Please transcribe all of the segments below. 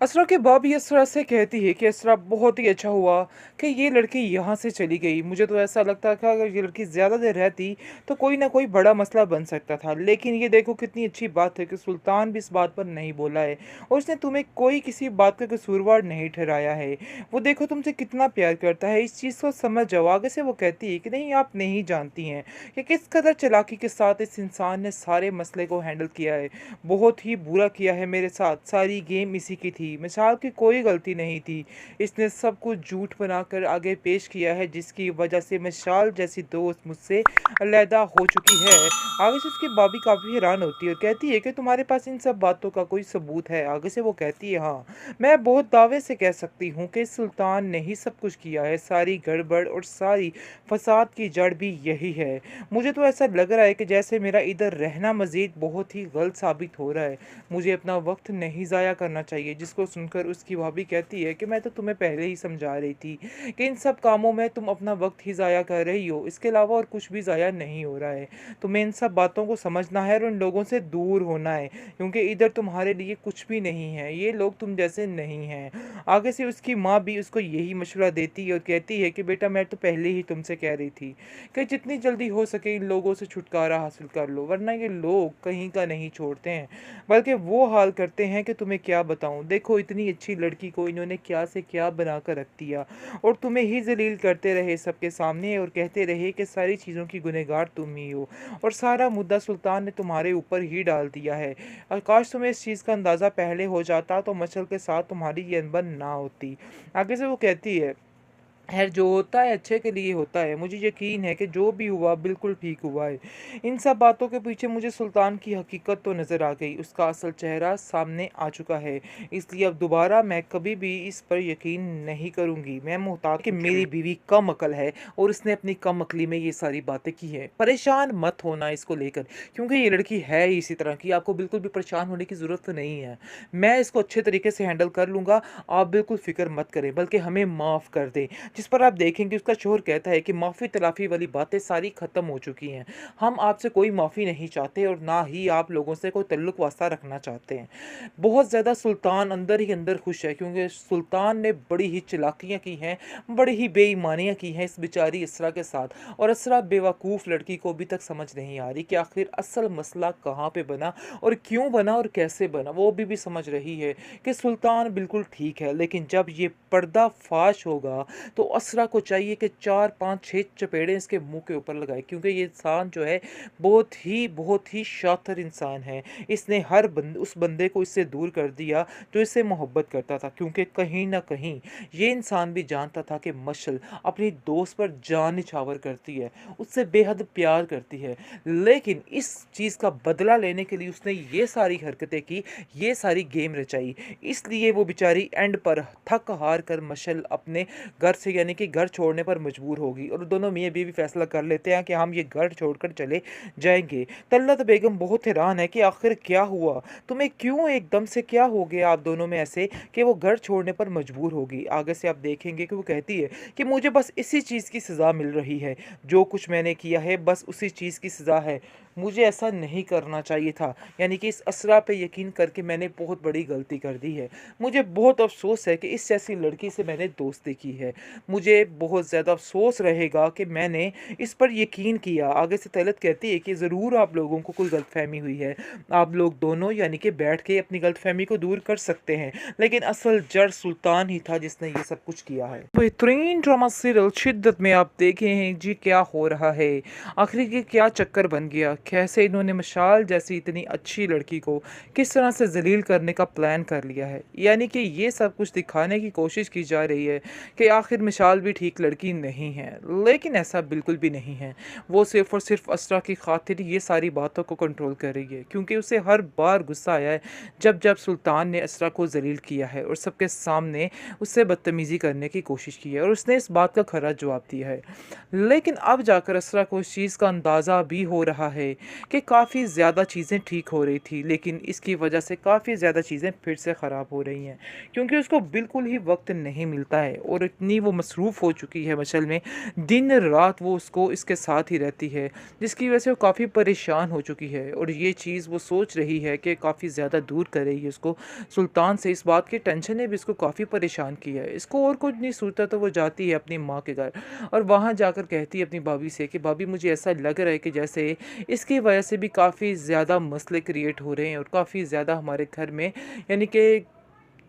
असरा के बाप ये असरा से कहती है कि असरा बहुत ही अच्छा हुआ कि ये लड़की यहाँ से चली गई। मुझे तो ऐसा लगता था अगर ये लड़की ज़्यादा देर रहती तो कोई ना कोई बड़ा मसला बन सकता था, लेकिन ये देखो कितनी अच्छी बात है कि सुल्तान भी इस बात पर नहीं बोला है और उसने तुम्हें कोई किसी बात का कसूरवार नहीं ठहराया है। वो देखो तुमसे कितना प्यार करता है, इस चीज़ को समझ जाओ। आगे से वो कहती है कि नहीं, आप नहीं जानती हैं कि किस कदर चालाकी के साथ इस इंसान ने सारे मसले को हैंडल किया है। बहुत ही बुरा किया है मेरे साथ, सारी गेम इसी की थी, मिसाल की कोई गलती नहीं थी। इसने सब कुछ झूठ बनाकर आगे पेश किया है, जिसकी वजह से मिसाल जैसी दोस्त मुझसे अलहदा हो चुकी है। आगे से उसकी भाभी काफ़ी हैरान होती है और कहती है कि तुम्हारे पास इन सब बातों का कोई सबूत है? आगे से वो कहती है हाँ, मैं बहुत दावे से कह सकती हूँ कि सुल्तान ने ही सब कुछ किया है। सारी गड़बड़ और सारी फसाद की जड़ भी यही है। मुझे तो ऐसा लग रहा है कि जैसे मेरा इधर रहना मज़ीद बहुत ही गलत साबित हो रहा है। मुझे अपना वक्त नहीं ज़ाया करना चाहिए। जिसको सुनकर उसकी भाभी कहती है कि मैं तो तुम्हें पहले ही समझा रही थी कि इन सब कामों में तुम अपना वक्त ही ज़ाया कर रही हो, इसके अलावा और कुछ भी ज़ाया नहीं हो रहा है। तुम्हें इन सब बातों को समझना है और उन लोगों से दूर होना है, क्योंकि इधर तुम्हारे लिए कुछ भी नहीं है, ये लोग तुम जैसे नहीं हैं। आगे से उसकी माँ भी उसको यही मशवरा देती है और कहती है कि बेटा, मैं तो पहले ही तुमसे कह रही थी कि जितनी जल्दी हो सके इन लोगों से छुटकारा हासिल कर लो, वरना ये लोग कहीं का नहीं छोड़ते हैं, बल्कि वो हाल करते हैं कि तुम्हें क्या बताऊं। देखो इतनी अच्छी लड़की को इन्होंने क्या से क्या बना कर रख दिया और तुम्हें ही जलील करते रहे सबके सामने और कहते रहे कि सारी चीज़ों की गुनहगार तुम ही हो और सारा मुद्दा सुल्तान ने तुम्हारे ऊपर ही डाल दिया है। और काश तुम्हें इस चीज़ का अंदाज़ा पहले हो जाता तो मचल के साथ तुम्हारी ये अनबन ना होती। आगे से वो कहती है, खैर जो होता है अच्छे के लिए होता है, मुझे यकीन है कि जो भी हुआ बिल्कुल ठीक हुआ है। इन सब बातों के पीछे मुझे सुल्तान की हकीकत तो नज़र आ गई, उसका असल चेहरा सामने आ चुका है। इसलिए अब दोबारा मैं कभी भी इस पर यकीन नहीं करूंगी। मैं मुहताज कि मेरी बीवी कम अकल है और उसने अपनी कम अकली में ये सारी बातें की हैं। परेशान मत होना इसको लेकर, क्योंकि ये लड़की है ही इसी तरह की, आपको बिल्कुल भी परेशान होने की ज़रूरत तो नहीं है। मैं इसको अच्छे तरीके से हैंडल कर लूँगा, आप बिल्कुल फ़िक्र मत करें, बल्कि हमें माफ़ कर दें। जिस पर आप देखेंगे उसका शोहर कहता है कि माफ़ी तलाफ़ी वाली बातें सारी ख़त्म हो चुकी हैं। हम आपसे कोई माफ़ी नहीं चाहते और ना ही आप लोगों से कोई तल्लुक़ वास्ता रखना चाहते हैं। बहुत ज़्यादा सुल्तान अंदर ही अंदर खुश है, क्योंकि सुल्तान ने बड़ी ही चालाकियाँ की हैं, बड़ी ही बेईमानियाँ की हैं इस बेचारी इसरा के साथ, और इसरा बेवकूफ़ लड़की को अभी तक समझ नहीं आ रही कि आखिर असल मसला कहाँ पे बना और क्यों बना और कैसे बना। वो अभी भी समझ रही है कि सुल्तान बिल्कुल ठीक है, लेकिन जब ये पर्दा फाश होगा तो असरा को चाहिए कि 4 5 6 चपेड़े इसके मुंह के ऊपर लगाए, क्योंकि ये इंसान जो है बहुत ही शातिर इंसान है। इसने उस बंदे को इससे दूर कर दिया जो इससे मोहब्बत करता था, क्योंकि कहीं ना कहीं ये इंसान भी जानता था कि मशल अपनी दोस्त पर जान निछावर करती है, उससे बेहद प्यार करती है, लेकिन इस चीज़ का बदला लेने के लिए उसने ये सारी हरकतें की, ये सारी गेम रचाई। इसलिए वो बेचारी एंड पर थक हार कर मशल अपने घर से यानी कि घर छोड़ने पर मजबूर होगी और दोनों मियाँ बीवी फैसला कर लेते हैं कि हम ये घर छोड़कर चले जाएंगे। तल्लत बेगम बहुत हैरान है कि आखिर क्या हुआ, तुम्हें क्यों एकदम से क्या हो गया आप दोनों में ऐसे कि वो घर छोड़ने पर मजबूर होगी। आगे से आप देखेंगे कि वो कहती है कि मुझे बस इसी चीज़ की सज़ा मिल रही है, जो कुछ मैंने किया है बस उसी चीज़ की सज़ा है, मुझे ऐसा नहीं करना चाहिए था। यानी कि इस असरा पे यकीन करके मैंने बहुत बड़ी गलती कर दी है। मुझे बहुत अफसोस है कि इस जैसी लड़की से मैंने दोस्ती की है। मुझे बहुत ज़्यादा अफ़सोस रहेगा कि मैंने इस पर यकीन किया। आगे से तलत कहती है कि ज़रूर आप लोगों को कोई गलतफ़हमी हुई है। आप लोग दोनों यानी कि बैठ के अपनी गलतफ़हमी को दूर कर सकते हैं। लेकिन असल जड़ सुल्तान ही था जिसने ये सब कुछ किया है। बेहतरीन ड्रामा सीरियल शिद्दत में आप देखे हैं जी क्या हो रहा है। आखिर ये क्या चक्कर बन गया? कैसे इन्होंने मशाल जैसी इतनी अच्छी लड़की को किस तरह से ज़लील करने का प्लान कर लिया है। यानी कि ये सब कुछ दिखाने की कोशिश की जा रही है कि आखिर मिसाल भी ठीक लड़की नहीं है, लेकिन ऐसा बिल्कुल भी नहीं है। वो सिर्फ़ और सिर्फ असरा की खातिर ये सारी बातों को कंट्रोल कर रही है, क्योंकि उसे हर बार गुस्सा आया है जब जब सुल्तान ने असरा को ज़लील किया है और सबके सामने उससे बदतमीज़ी करने की कोशिश की है और उसने इस बात का खरा जवाब दिया है। लेकिन अब जाकर असरा को इस चीज़ का अंदाज़ा भी हो रहा है है कि काफ़ी ज़्यादा चीज़ें ठीक हो रही थी, लेकिन इसकी वजह से काफ़ी ज़्यादा चीज़ें फिर से ख़राब हो रही हैं। क्योंकि उसको बिल्कुल ही वक़्त नहीं मिलता है और इतनी वो मसरूफ़ हो चुकी है मशल में, दिन-रात वो उसको इसके साथ ही रहती है, जिसकी वजह से वो काफ़ी परेशान हो चुकी है और ये चीज़ वो सोच रही है कि काफ़ी ज़्यादा दूर करेगी उसको सुल्तान से। इस बात की टेंशन ने भी इसको काफ़ी परेशान किया है। इसको और कुछ नहीं सूझता तो वो जाती है अपनी माँ के घर और वहाँ जाकर कहती है अपनी भाभी से कि भाभी मुझे ऐसा लग रहा है कि जैसे इसकी वजह से भी काफ़ी ज़्यादा मसले क्रिएट हो रहे हैं और काफ़ी ज़्यादा हमारे घर में यानी कि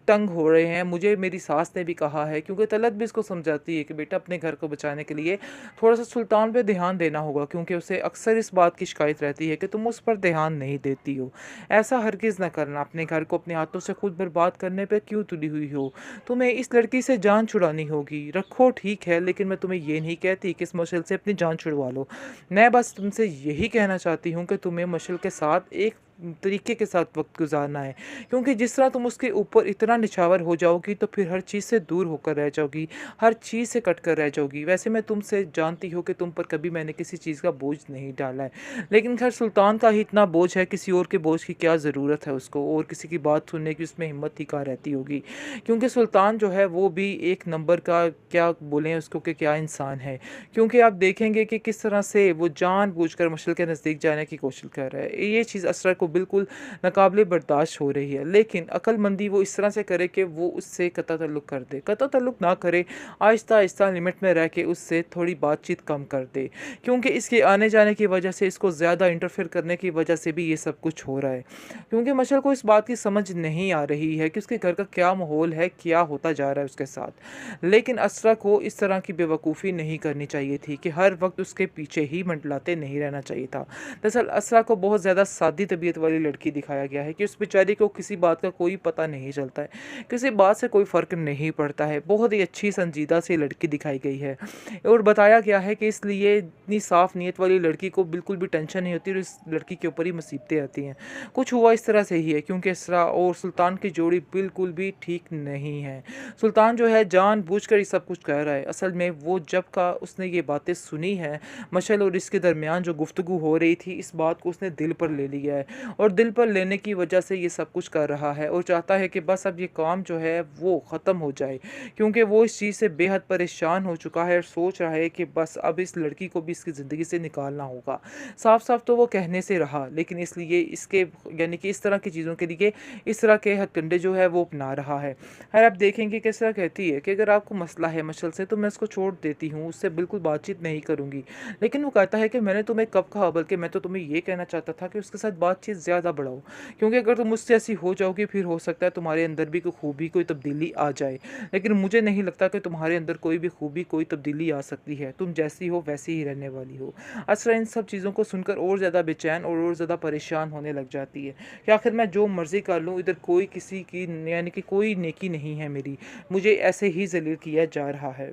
तंग हो रहे हैं। मुझे मेरी सास ने भी कहा है, क्योंकि तलत भी इसको समझाती है कि बेटा अपने घर को बचाने के लिए थोड़ा-सा सुल्तान पे ध्यान देना होगा, क्योंकि उसे अक्सर इस बात की शिकायत रहती है कि तुम उस पर ध्यान नहीं देती हो। ऐसा हरगिज़ ना करना, अपने घर को अपने हाथों से खुद बर्बाद करने पे क्यों तुली हुई हो? तुम्हें इस लड़की से जान छुड़ानी होगी। रखो ठीक है, लेकिन मैं तुम्हें ये नहीं कहती कि इस मशल से अपनी जान छुड़वा लो। मैं बस तुमसे यही कहना चाहती हूँ कि तुम्हें मशल के साथ एक तरीके के साथ वक़्त गुज़ारना है। क्योंकि जिस तरह तुम उसके ऊपर इतना निछावर हो जाओगी तो फिर हर चीज़ से दूर होकर रह जाओगी, हर चीज़ से कट कर रह जाओगी। वैसे मैं तुमसे जानती हूँ कि तुम पर कभी मैंने किसी चीज़ का बोझ नहीं डाला है, लेकिन ख़ैर सुल्तान का ही इतना बोझ है, किसी और के बोझ की क्या ज़रूरत है उसको, और किसी की बात सुनने की उसमें हिम्मत ही कहाँ रहती होगी। क्योंकि सुल्तान जो है वो भी एक नंबर का, क्या बोलें उसको, कि क्या इंसान है। क्योंकि आप देखेंगे कि किस तरह से वो जानबूझकर मशल के नज़दीक जाने की कोशिश कर रहा है। ये चीज़ असरा को बिल्कुल नाकाबिले बर्दाश्त हो रही है, लेकिन अक्लमंदी वो इस तरह से करे कि वो उससे कता ताल्लुक़ कर दे। कता ताल्लुक़ ना करे, आहिस्ता-आहिस्ता लिमिट में रह के उससे थोड़ी बातचीत कम कर दे। क्योंकि इसके आने-जाने की वजह से, इसको ज़्यादा इंटरफेयर करने की वजह से भी ये सब कुछ हो रहा है। क्योंकि मशल को इस बात की समझ नहीं आ रही है कि उसके घर का क्या माहौल है, क्या होता जा रहा है उसके साथ। लेकिन असरा को इस तरह की बेवकूफ़ी नहीं करनी चाहिए थी कि हर वक़्त उसके पीछे ही मंडलाते नहीं रहना चाहिए था। दरअसल असरा को बहुत ज़्यादा सादी तबीयत वाली लड़की दिखाया गया है कि उस बेचारी को किसी बात का कोई पता नहीं चलता है, किसी बात से कोई फ़र्क नहीं पड़ता है। बहुत ही अच्छी संजीदा सी लड़की दिखाई गई है और बताया गया है कि इसलिए इतनी साफ़ नीयत वाली लड़की को बिल्कुल भी टेंशन नहीं होती और इस लड़की के ऊपर ही मुसीबतें आती हैं। कुछ हुआ इस तरह से ही है, क्योंकि इसरा और सुल्तान की जोड़ी बिल्कुल भी ठीक नहीं है। सुल्तान जो है जानबूझकर ये सब कुछ कर रहा है। असल में वो जब का उसने ये बातें सुनी हैं, मशल और इसके दरमियान जो गुफ्तगू हो रही थी, इस बात को उसने दिल पर ले लिया है और दिल पर लेने की वजह से ये सब कुछ कर रहा है और चाहता है कि बस अब ये काम जो है वो ख़त्म हो जाए। क्योंकि वो इस चीज़ से बेहद परेशान हो चुका है और सोच रहा है कि बस अब इस लड़की को भी इसकी ज़िंदगी से निकालना होगा। साफ-साफ तो वो कहने से रहा, लेकिन इसलिए इसके यानी कि इस तरह की चीज़ों के लिए इस तरह के हथकंडे जो है वो अपना रहा है। और आप देखेंगे किस तरह कहती है कि अगर आपको मसला है मशल से तो मैं उसको छोड़ देती हूँ, उससे बिल्कुल बातचीत नहीं करूँगी। लेकिन वो कहता है कि मैंने तुम्हें कब कहा, बल्कि मैं तो तुम्हें ये कहना चाहता था कि उसके साथ बातचीत ज़्यादा बढ़ाओ। क्योंकि अगर तुम मुझसे ऐसी हो जाओगी फिर हो सकता है तुम्हारे अंदर भी कोई खूबी, कोई तब्दीली आ जाए। लेकिन मुझे नहीं लगता कि तुम्हारे अंदर कोई भी खूबी, कोई तब्दीली आ सकती है। तुम जैसी हो वैसी ही रहने वाली हो। असरा इन सब चीज़ों को सुनकर और ज़्यादा बेचैन और ज़्यादा परेशान होने लग जाती है कि आखिर मैं जो मर्ज़ी कर लूँ, इधर कोई किसी की यानी कि कोई नेकी नहीं है मेरी। मुझे ऐसे ही ज़लील किया जा रहा है।